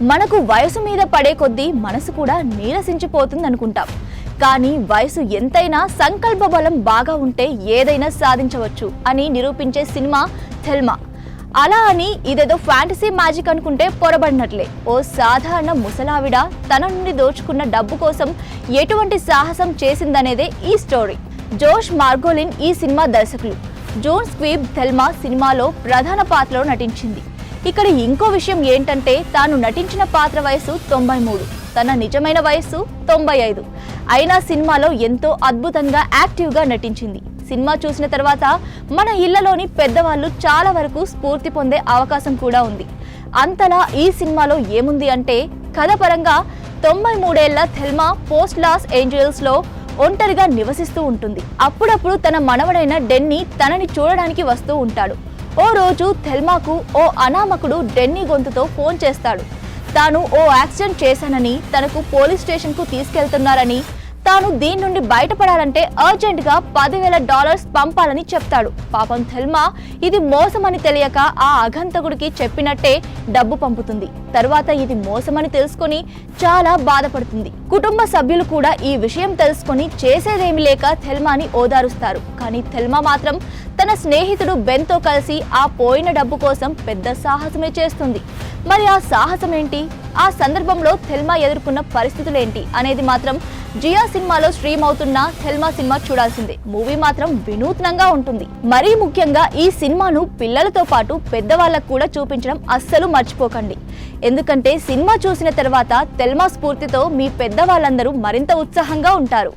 మనకు వయసు మీద పడే కొద్దీ మనసు కూడా నీరసించిపోతుంది అనుకుంటాం. కానీ వయసు ఎంతైనా సంకల్ప బలం బాగా ఉంటే ఏదైనా సాధించవచ్చు అని నిరూపించే సినిమా థెల్మా. అలా అని ఇదేదో ఫ్యాంటసీ మ్యాజిక్ అనుకుంటే పొరబడినట్లే. ఓ సాధారణ ముసలావిడ తన నుండి దోచుకున్న డబ్బు కోసం ఎటువంటి సాహసం చేసిందనేదే ఈ స్టోరీ. జోష్ మార్గోలిన్ ఈ సినిమా దర్శకులు. జూన్ స్క్వీబ్ థెల్మా సినిమాలో ప్రధాన పాత్రలో నటించింది. ఇక్కడ ఇంకో విషయం ఏంటంటే తాను నటించిన పాత్ర వయసు 93, తన నిజమైన వయసు 95. అయినా సినిమాలో ఎంతో అద్భుతంగా యాక్టివ్గా నటించింది. సినిమా చూసిన తర్వాత మన ఇళ్లలోని పెద్దవాళ్ళు చాలా వరకు స్ఫూర్తి పొందే అవకాశం కూడా ఉంది. అంతలా ఈ సినిమాలో ఏముంది అంటే, కథ పరంగా 93 ఏళ్ల థెల్మా పోస్ట్ లాస్ ఏంజల్స్ లో ఒంటరిగా నివసిస్తూ ఉంటుంది. అప్పుడప్పుడు తన మనవడైన డెన్నీ తనని చూడడానికి వస్తూ ఉంటాడు. ఓ రోజు థెల్మాకు ఓ అనామకుడు డెన్నీ గొంతుతో ఫోన్ చేస్తాడు. తాను ఓ యాక్సిడెంట్ చేశానని, తనకు పోలీస్ స్టేషన్కు తీసుకెళ్తున్నారని, తాను దీని నుండి బయటపడాలంటే అర్జెంటుగా $10,000 పంపాలని చెప్తాడు. పాపం థెల్మా ఇది మోసమని తెలియక ఆ అఘంతకుడికి చెప్పినట్టే డబ్బు పంపుతుంది. తర్వాత ఇది మోసమని తెలుసుకొని చాలా బాధపడుతుంది. కుటుంబ సభ్యులు కూడా ఈ విషయం తెలుసుకొని చేసేదేమి లేక థెల్మాని ఓదారుస్తారు. కానీ థెల్మా మాత్రం తన స్నేహితుడు బెన్తో కలిసి ఆ పోయిన డబ్బు కోసం పెద్ద సాహసమే చేస్తుంది. మరి ఆ సాహసం ఏంటి, ఆ సందర్భంలో థెల్మా ఎదుర్కొన్న పరిస్థితులేంటి అనేది మాత్రం జియా సినిమాలో స్ట్రీమ్ అవుతున్న థెల్మా సినిమా చూడాల్సిందే. మూవీ మాత్రం వినూత్నంగా ఉంటుంది. మరీ ముఖ్యంగా ఈ సినిమాను పిల్లలతో పాటు పెద్దవాళ్ళకు కూడా చూపించడం అస్సలు మర్చిపోకండి. ఎందుకంటే సినిమా చూసిన తర్వాత థెల్మా స్ఫూర్తితో మీ పెద్దవాళ్ళందరూ మరింత ఉత్సాహంగా ఉంటారు.